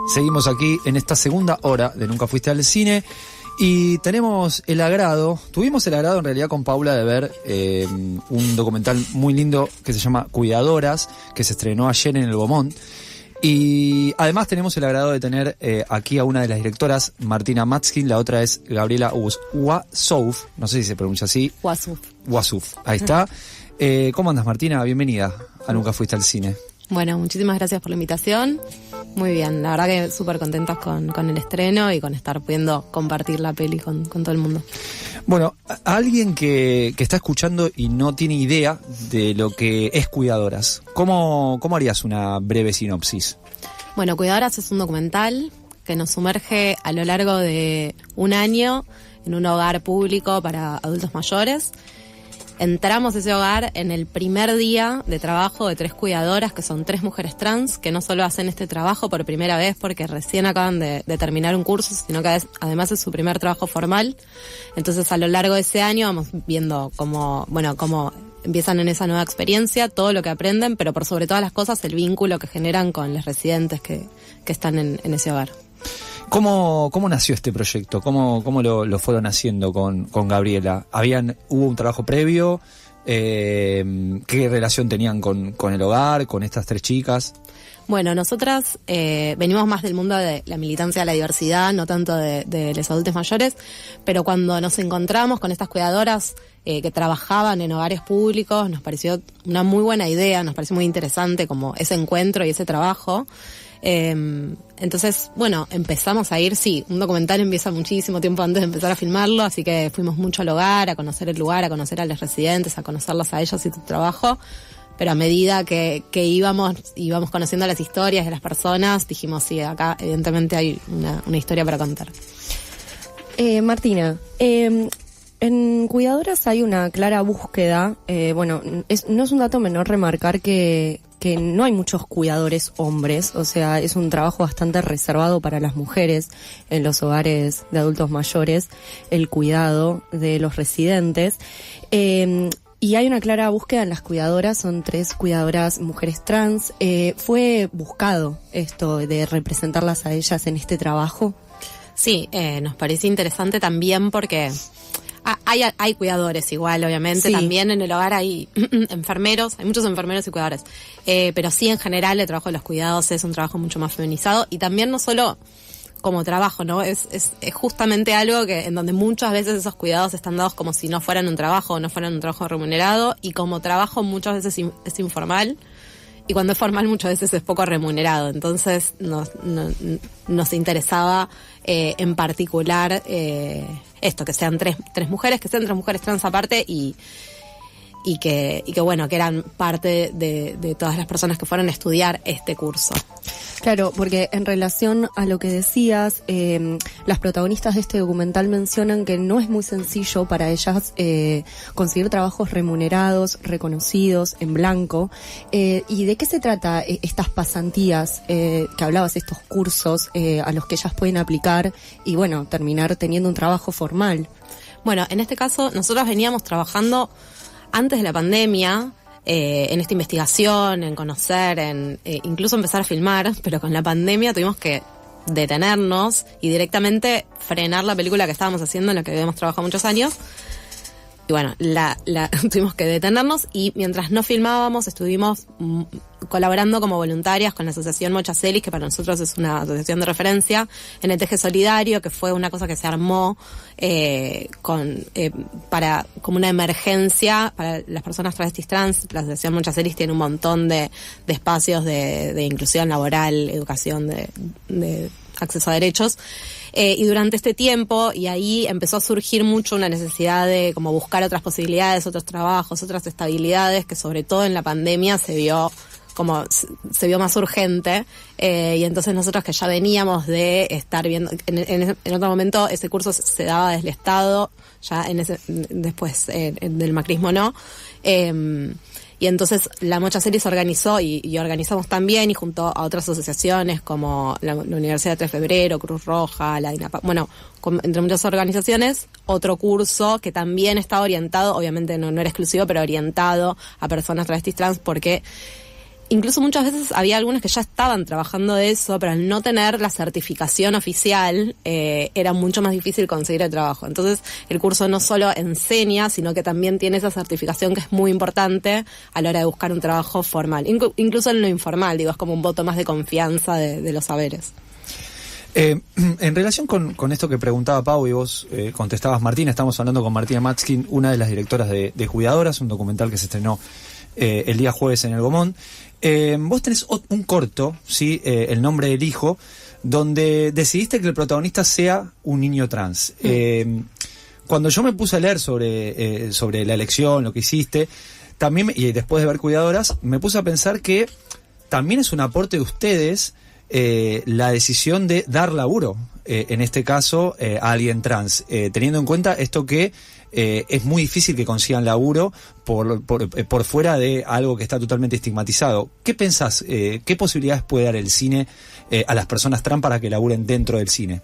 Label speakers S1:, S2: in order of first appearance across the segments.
S1: Seguimos aquí en esta segunda hora de Nunca Fuiste al Cine y tuvimos el agrado en realidad con Paula de ver un documental muy lindo que se llama Cuidadoras, que se estrenó ayer en el Beaumont. Y además tenemos el agrado de tener aquí a una de las directoras, Martina Matskin, la otra es Gabriela Wassouf, no sé si se pronuncia así. Wassouf, ahí está. ¿Cómo andas, Martina? Bienvenida a Nunca Fuiste al Cine.
S2: Bueno, muchísimas gracias por la invitación. Muy bien, la verdad que súper contentos con el estreno y con estar pudiendo compartir la peli con todo el mundo.
S1: Bueno, a alguien que está escuchando y no tiene idea de lo que es Cuidadoras, ¿cómo harías una breve sinopsis?
S2: Bueno, Cuidadoras es un documental que nos sumerge a lo largo de un año en un hogar público para adultos mayores. Entramos a ese hogar en el primer día de trabajo de 3 cuidadoras, que son 3 mujeres trans, que no solo hacen este trabajo por primera vez porque recién acaban de terminar un curso, sino que además es su primer trabajo formal. Entonces, a lo largo de ese año vamos viendo cómo empiezan en esa nueva experiencia, todo lo que aprenden, pero por sobre todas las cosas el vínculo que generan con los residentes que están en ese hogar.
S1: ¿Cómo nació este proyecto? ¿Cómo lo fueron haciendo con Gabriela? ¿Hubo un trabajo previo? ¿Qué relación tenían con el hogar, con estas 3 chicas?
S2: Bueno, nosotras venimos más del mundo de la militancia de la diversidad, no tanto de los adultos mayores, pero cuando nos encontramos con estas cuidadoras que trabajaban en hogares públicos, nos pareció una muy buena idea, nos pareció muy interesante como ese encuentro y ese trabajo. Entonces, bueno, empezamos a ir, un documental empieza muchísimo tiempo antes de empezar a filmarlo, así que fuimos mucho al hogar, a conocer el lugar, a conocer a los residentes, a conocerlos a ellos y su trabajo, pero a medida que íbamos conociendo las historias de las personas, dijimos, sí, acá evidentemente hay una historia para contar.
S3: Martina, en Cuidadoras hay una clara búsqueda, no es un dato menor remarcar que no hay muchos cuidadores hombres, o sea, es un trabajo bastante reservado para las mujeres en los hogares de adultos mayores, el cuidado de los residentes. Y hay una clara búsqueda en las cuidadoras, son 3 cuidadoras mujeres trans. ¿Fue buscado esto de representarlas a ellas en este trabajo?
S2: Sí, nos parece interesante también porque hay cuidadores igual, obviamente, sí. También en el hogar hay enfermeros, hay muchos enfermeros y cuidadores, pero sí, en general el trabajo de los cuidados es un trabajo mucho más feminizado y también no solo como trabajo, ¿no? Es justamente algo en donde muchas veces esos cuidados están dados como si no fueran un trabajo o no fueran un trabajo remunerado, y como trabajo muchas veces es informal, y cuando es formal muchas veces es poco remunerado. Entonces nos interesaba en particular esto, que sean tres mujeres, que sean 3 mujeres trans aparte y que bueno, que eran parte de todas las personas que fueron a estudiar este curso.
S3: Claro, porque en relación a lo que decías, las protagonistas de este documental mencionan que no es muy sencillo para ellas conseguir trabajos remunerados, reconocidos, en blanco. ¿Y de qué se trata estas pasantías que hablabas, estos cursos a los que ellas pueden aplicar y bueno, terminar teniendo un trabajo formal?
S2: Bueno, en este caso nosotros veníamos trabajando antes de la pandemia, en esta investigación, en conocer, en incluso empezar a filmar, pero con la pandemia tuvimos que detenernos y directamente frenar la película que estábamos haciendo, en la que habíamos trabajado muchos años. Y bueno, tuvimos que detenernos y mientras no filmábamos estuvimos colaborando como voluntarias con la asociación Mochacelis, que para nosotros es una asociación de referencia, en el Teje Solidario, que fue una cosa que se armó como una emergencia para las personas travestis trans. La asociación Mochacelis tiene un montón de espacios de inclusión laboral, educación, de acceso a derechos. Y durante este tiempo, y ahí empezó a surgir mucho una necesidad de como buscar otras posibilidades, otros trabajos, otras estabilidades, que sobre todo en la pandemia se vio más urgente, y entonces nosotros, que ya veníamos de estar viendo, en otro momento ese curso se daba desde el Estado, ya después del macrismo no, y entonces la Mochacelis se organizó y organizamos también, y junto a otras asociaciones como la Universidad de 3 de Febrero, Cruz Roja, la DINAPA, entre muchas organizaciones, otro curso que también estaba orientado, obviamente no era exclusivo, pero orientado a personas travestis trans, porque incluso muchas veces había algunos que ya estaban trabajando de eso, pero al no tener la certificación oficial, era mucho más difícil conseguir el trabajo. Entonces, el curso no solo enseña, sino que también tiene esa certificación que es muy importante a la hora de buscar un trabajo formal. Incluso en lo informal, digo, es como un voto más de confianza de los saberes.
S1: En relación con esto que preguntaba Pau y vos contestabas, Martina, estamos hablando con Martina Matzkin, una de las directoras de Cuidadoras, un documental que se estrenó el día jueves en el Gomón. Vos tenés un corto, ¿sí? El nombre del hijo, donde decidiste que el protagonista sea un niño trans. Cuando yo me puse a leer sobre la elección, lo que hiciste, también, y después de ver Cuidadoras, me puse a pensar que también es un aporte de ustedes la decisión de dar laburo, en este caso, a alguien trans, teniendo en cuenta esto que es muy difícil que consigan laburo por fuera de algo que está totalmente estigmatizado. ¿Qué pensás? ¿Qué posibilidades puede dar el cine a las personas trans para que laburen dentro del cine?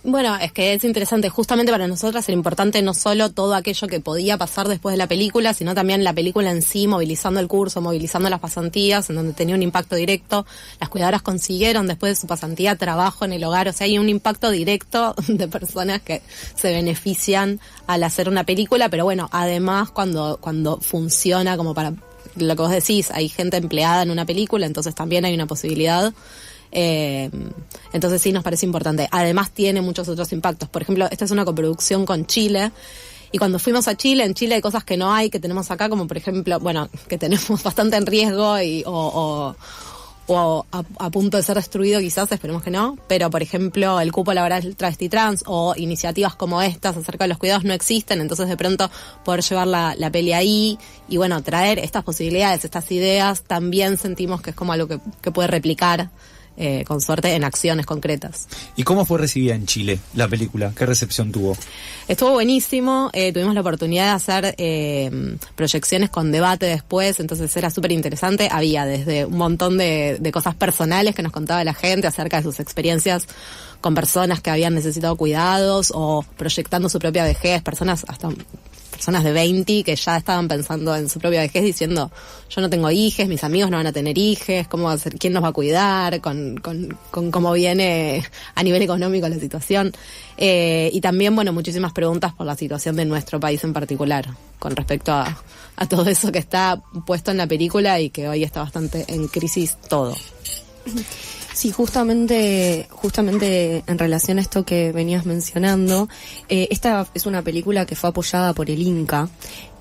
S2: Bueno, es que es interesante. Justamente para nosotras era importante no solo todo aquello que podía pasar después de la película, sino también la película en sí, movilizando el curso, movilizando las pasantías, en donde tenía un impacto directo. Las cuidadoras consiguieron después de su pasantía trabajo en el hogar, o sea, hay un impacto directo de personas que se benefician al hacer una película, pero bueno, además cuando funciona como para lo que vos decís, hay gente empleada en una película, entonces también hay una posibilidad. Entonces sí nos parece importante. Además tiene muchos otros impactos. Por ejemplo, esta es una coproducción con Chile, y cuando fuimos a Chile, en Chile hay cosas que no hay, que tenemos acá, como por ejemplo, bueno, que tenemos bastante en riesgo o a punto de ser destruido quizás, esperemos que no, pero por ejemplo el cupo laboral travesti trans o iniciativas como estas acerca de los cuidados no existen, entonces de pronto poder llevar la peli ahí y bueno, traer estas posibilidades, estas ideas, también sentimos que es como algo que puede replicar con suerte en acciones concretas.
S1: ¿Y cómo fue recibida en Chile la película? ¿Qué recepción tuvo?
S2: Estuvo buenísimo, tuvimos la oportunidad de hacer proyecciones con debate después, entonces era súper interesante. Había desde un montón de cosas personales que nos contaba la gente acerca de sus experiencias con personas que habían necesitado cuidados o proyectando su propia vejez, personas de 20 que ya estaban pensando en su propia vejez diciendo, yo no tengo hijes, mis amigos no van a tener hijes, ¿cómo va a ser? ¿Quién nos va a cuidar? Con cómo viene a nivel económico la situación. Y también, bueno, muchísimas preguntas por la situación de nuestro país en particular, con respecto a todo eso que está puesto en la película y que hoy está bastante en crisis todo.
S3: Sí, justamente en relación a esto que venías mencionando, esta es una película que fue apoyada por el Inca.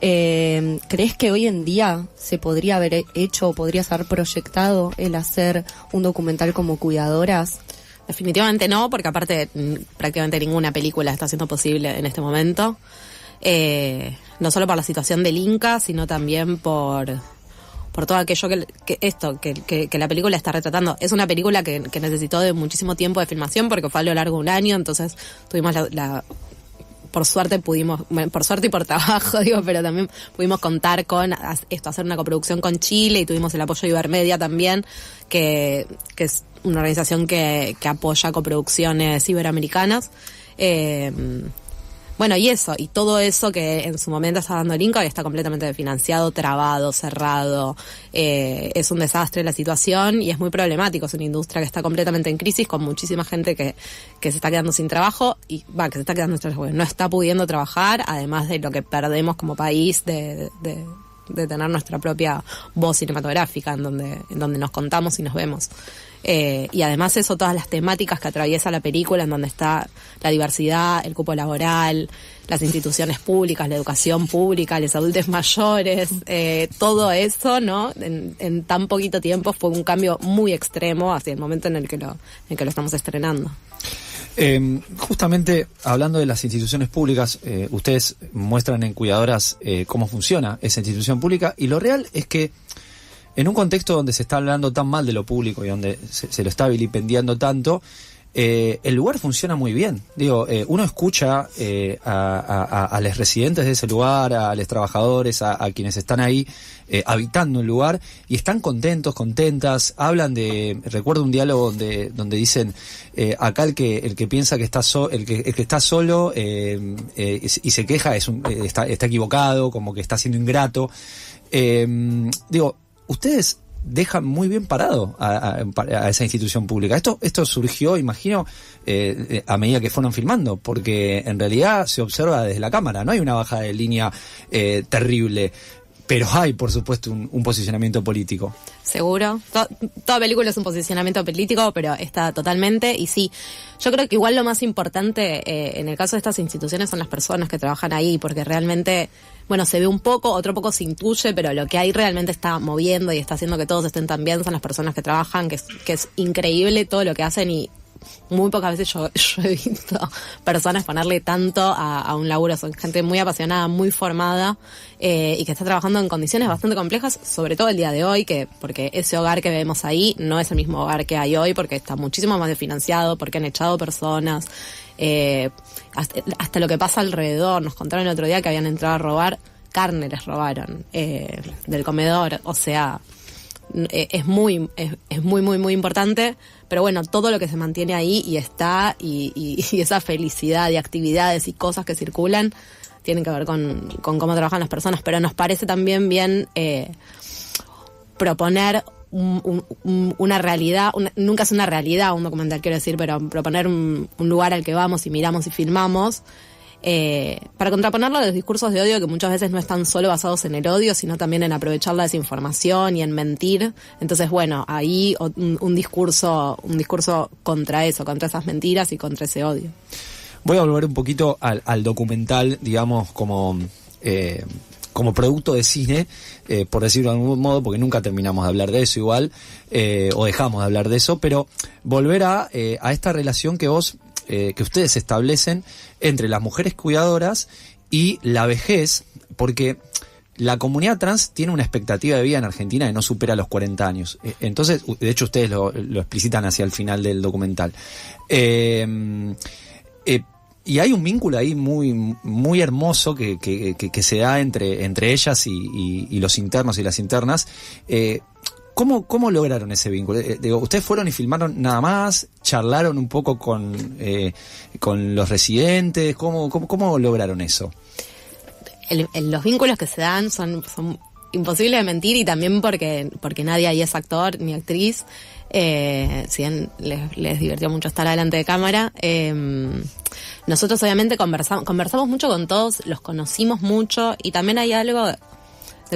S3: ¿Crees que hoy en día se podría haber hecho o podrías haber proyectado el hacer un documental como Cuidadoras?
S2: Definitivamente no, porque aparte prácticamente ninguna película está siendo posible en este momento. No solo por la situación del Inca, sino también por todo aquello que la película está retratando. Es una película que necesitó de muchísimo tiempo de filmación porque fue a lo largo de un año, entonces tuvimos por suerte pudimos, bueno, por suerte y por trabajo, digo, pero también pudimos contar con hacer una coproducción con Chile y tuvimos el apoyo de Ibermedia también, que es una organización que apoya coproducciones iberoamericanas. Bueno, y todo eso que en su momento estaba dando el Inca, que está completamente desfinanciado, trabado, cerrado, es un desastre la situación y es muy problemático. Es una industria que está completamente en crisis, con muchísima gente que se está quedando sin trabajo que se está quedando sin trabajo, no está pudiendo trabajar, además de lo que perdemos como país de tener nuestra propia voz cinematográfica en donde nos contamos y nos vemos. Y además todas las temáticas que atraviesa la película, en donde está la diversidad, el cupo laboral, las instituciones públicas, la educación pública, los adultos mayores, todo eso, ¿no? En tan poquito tiempo fue un cambio muy extremo hacia el momento en el que lo estamos estrenando.
S1: Justamente hablando de las instituciones públicas, ustedes muestran en Cuidadoras cómo funciona esa institución pública, y lo real es que en un contexto donde se está hablando tan mal de lo público y donde se lo está vilipendiando tanto, el lugar funciona muy bien. Digo, uno escucha a los residentes de ese lugar, a los trabajadores, a quienes están ahí habitando el lugar, y están contentos, contentas, hablan recuerdo un diálogo donde dicen, acá el que piensa que está el que está solo y se queja está equivocado, como que está siendo ingrato. Digo, ustedes deja muy bien parado a esa institución pública. Esto surgió, imagino, a medida que fueron filmando, porque en realidad se observa desde la cámara, no hay una bajada de línea terrible, pero hay, por supuesto, un posicionamiento político.
S2: Seguro. Toda película es un posicionamiento político, pero está totalmente. Y sí, yo creo que igual lo más importante en el caso de estas instituciones son las personas que trabajan ahí, porque realmente, bueno, se ve un poco, otro poco se intuye, pero lo que ahí realmente está moviendo y está haciendo que todos estén tan bien son las personas que trabajan, que es increíble todo lo que hacen, y muy pocas veces yo he visto personas ponerle tanto a un laburo. Son gente muy apasionada, muy formada, y que está trabajando en condiciones bastante complejas, sobre todo el día de hoy, porque ese hogar que vemos ahí no es el mismo hogar que hay hoy, porque está muchísimo más desfinanciado, porque han echado personas, hasta lo que pasa alrededor. Nos contaron el otro día que habían entrado a robar carne, les robaron del comedor. O sea, es muy importante. Pero bueno, todo lo que se mantiene ahí y está, y esa felicidad y actividades y cosas que circulan tienen que ver con cómo trabajan las personas. Pero nos parece también bien proponer una realidad, nunca es una realidad un documental, quiero decir, pero proponer un lugar al que vamos y miramos y filmamos, para contraponerlo a los discursos de odio que muchas veces no están solo basados en el odio, sino también en aprovechar la desinformación y en mentir. Entonces, bueno, ahí un discurso contra eso, contra esas mentiras y contra ese odio.
S1: Voy a volver un poquito al documental, digamos, como producto de cine, por decirlo de algún modo, porque nunca terminamos de hablar de eso igual, o dejamos de hablar de eso, pero volver a esta relación que ustedes establecen entre las mujeres cuidadoras y la vejez, porque la comunidad trans tiene una expectativa de vida en Argentina que no supera los 40 años. Entonces, de hecho, ustedes lo explicitan hacia el final del documental. Y hay un vínculo ahí muy hermoso que se da entre ellas y los internos y las internas. ¿Cómo lograron ese vínculo? ¿Ustedes fueron y filmaron nada más? ¿Charlaron un poco con los residentes? ¿Cómo lograron eso?
S2: Los vínculos que se dan son imposibles de mentir, y también porque nadie ahí es actor ni actriz. Si bien les divirtió mucho estar delante de cámara. Nosotros obviamente conversamos mucho con todos, los conocimos mucho, y también hay algo de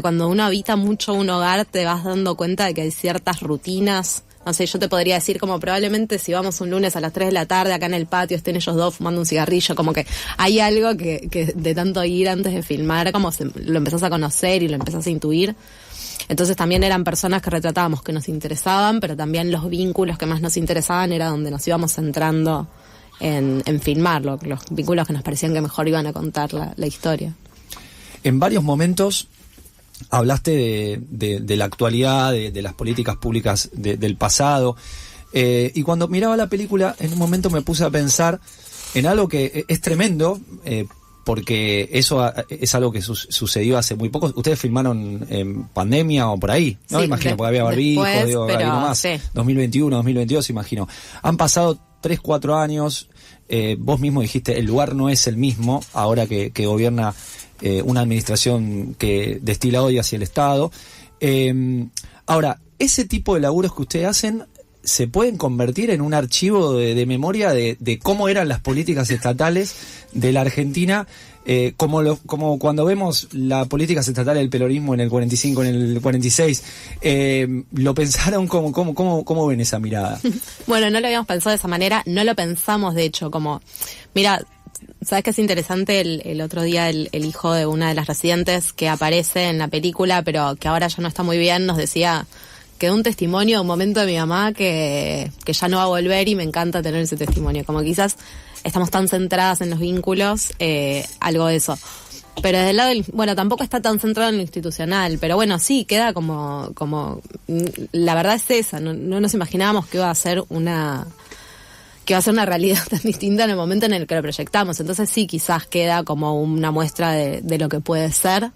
S2: cuando uno habita mucho un hogar, te vas dando cuenta de que hay ciertas rutinas. No sé, yo te podría decir como probablemente si vamos un lunes a las 3 de la tarde acá en el patio, estén ellos dos fumando un cigarrillo, como que hay algo que de tanto ir antes de filmar, como lo empezás a conocer y lo empezás a intuir. Entonces también eran personas que retratábamos que nos interesaban, pero también los vínculos que más nos interesaban era donde nos íbamos centrando en filmarlo, los vínculos que nos parecían que mejor iban a contar la historia.
S1: En varios momentos hablaste de la actualidad, de las políticas públicas del pasado, y cuando miraba la película, en un momento me puse a pensar en algo que es tremendo, porque eso es algo que sucedió hace muy poco. Ustedes filmaron en pandemia o por ahí, ¿no?
S2: Sí,
S1: Imagino, porque había barbijo,
S2: pero
S1: más.
S2: sí.
S1: 2021, 2022, imagino. Han pasado 3-4 años, vos mismo dijiste, el lugar no es el mismo, ahora que gobierna una administración que destila odio hacia el Estado. Ahora, ese tipo de laburos que ustedes hacen se pueden convertir en un archivo de memoria de cómo eran las políticas estatales de la Argentina, como cuando vemos las políticas estatales del peronismo en el 45, en el 46, ¿lo pensaron? ¿Cómo ven esa mirada?
S2: Bueno, no lo habíamos pensado de esa manera, no lo pensamos de hecho como, mira, ¿sabes qué es interesante? El otro día el hijo de una de las residentes que aparece en la película, pero que ahora ya no está muy bien, nos decía, quedó un testimonio de un momento de mi mamá que ya no va a volver, y me encanta tener ese testimonio. Como quizás estamos tan centradas en los vínculos, algo de eso. Pero desde el lado bueno, tampoco está tan centrado en lo institucional, pero bueno, sí, queda como la verdad es esa, no nos imaginábamos que iba a ser una realidad tan distinta en el momento en el que lo proyectamos. Entonces sí, quizás queda como una muestra de lo que puede ser,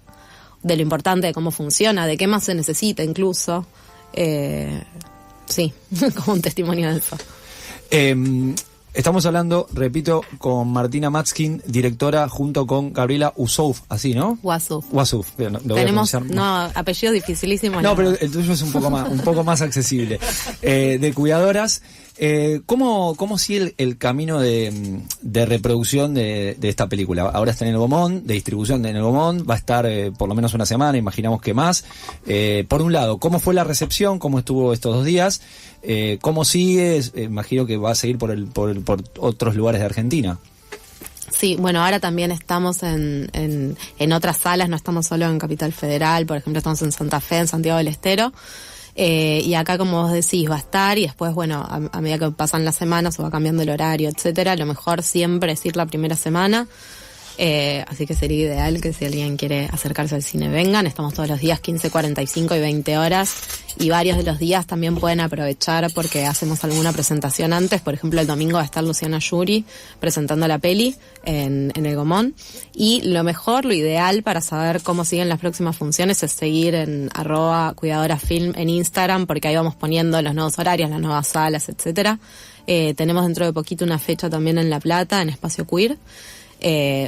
S2: de lo importante, de cómo funciona, de qué más se necesita incluso. Sí, como un testimonio de eso.
S1: Estamos hablando, repito, con Martina Matskin, directora, junto con Gabriela Ussouf, así, ¿no?
S2: Wasuf.
S1: Wasuf, lo voy a
S2: Tenemos,
S1: pronunciar.
S2: apellidos dificilísimos.
S1: No, pero el tuyo es un poco más accesible. De Cuidadoras, ¿cómo sigue el camino de reproducción de esta película? Ahora está en el Gomón, de distribución en el Gomón, va a estar por lo menos una semana, imaginamos que más. Por un lado, ¿cómo fue la recepción? ¿Cómo estuvo estos 2 días? ¿Cómo sigue? Imagino que va a seguir por otros lugares de Argentina.
S2: Sí, bueno, ahora también estamos en otras salas, no estamos solo en Capital Federal, por ejemplo, estamos en Santa Fe, en Santiago del Estero. Y acá, como vos decís, va a estar, y después, bueno, a medida que pasan las semanas se va cambiando el horario, etcétera. Lo mejor siempre es ir la primera semana. Así que sería ideal que si alguien quiere acercarse al cine, vengan. Estamos todos los días 15, 45 y 20 horas. Y varios de los días también pueden aprovechar porque hacemos alguna presentación antes. Por ejemplo, el domingo va a estar Luciana Yuri presentando la peli en el Gomón. Y lo mejor, lo ideal para saber cómo siguen las próximas funciones es seguir en @cuidadorafilm en Instagram, porque ahí vamos poniendo los nuevos horarios, las nuevas salas, etcétera. Tenemos dentro de poquito una fecha también en La Plata, en Espacio Queer.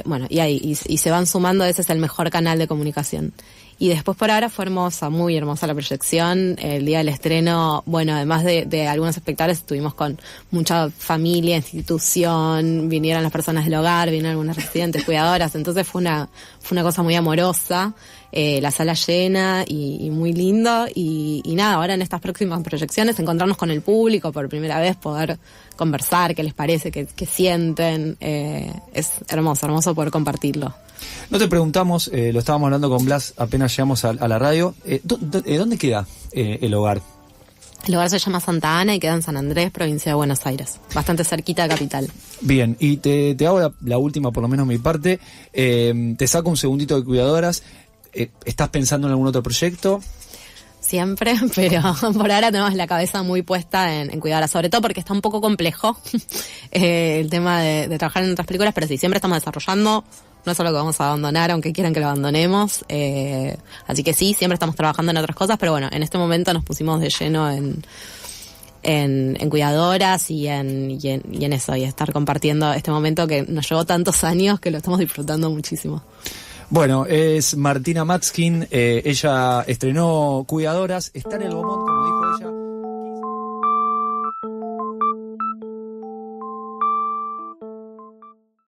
S2: Bueno, y ahí y se van sumando, ese es el mejor canal de comunicación. Y después, por ahora, fue hermosa, muy hermosa la proyección. El día del estreno, bueno, además de algunos espectadores, estuvimos con mucha familia, institución, vinieron las personas del hogar, vinieron algunas residentes, cuidadoras, entonces fue una cosa muy amorosa. La sala llena y muy lindo, y nada, ahora en estas próximas proyecciones encontrarnos con el público por primera vez, poder conversar, qué les parece, qué sienten, es hermoso poder compartirlo.
S1: No te preguntamos, lo estábamos hablando con Blas apenas llegamos a la radio, ¿dónde queda el hogar?
S2: El lugar se llama Santa Ana y queda en San Andrés, provincia de Buenos Aires, bastante cerquita de Capital.
S1: Bien, y te hago la última, por lo menos mi parte, te saco un segundito de Cuidadoras. ¿Estás pensando en algún otro proyecto?
S2: Siempre, pero por ahora tenemos la cabeza muy puesta en Cuidadoras, sobre todo porque está un poco complejo el tema de trabajar en otras películas, pero sí, siempre estamos desarrollando, no es algo que vamos a abandonar, aunque quieran que lo abandonemos, así que sí, siempre estamos trabajando en otras cosas, pero bueno, en este momento nos pusimos de lleno en Cuidadoras y en eso, y estar compartiendo este momento que nos llevó tantos años que lo estamos disfrutando muchísimo.
S1: Bueno, es Martina Matskin, ella estrenó Cuidadoras, está en el Gomón, como dijo ella.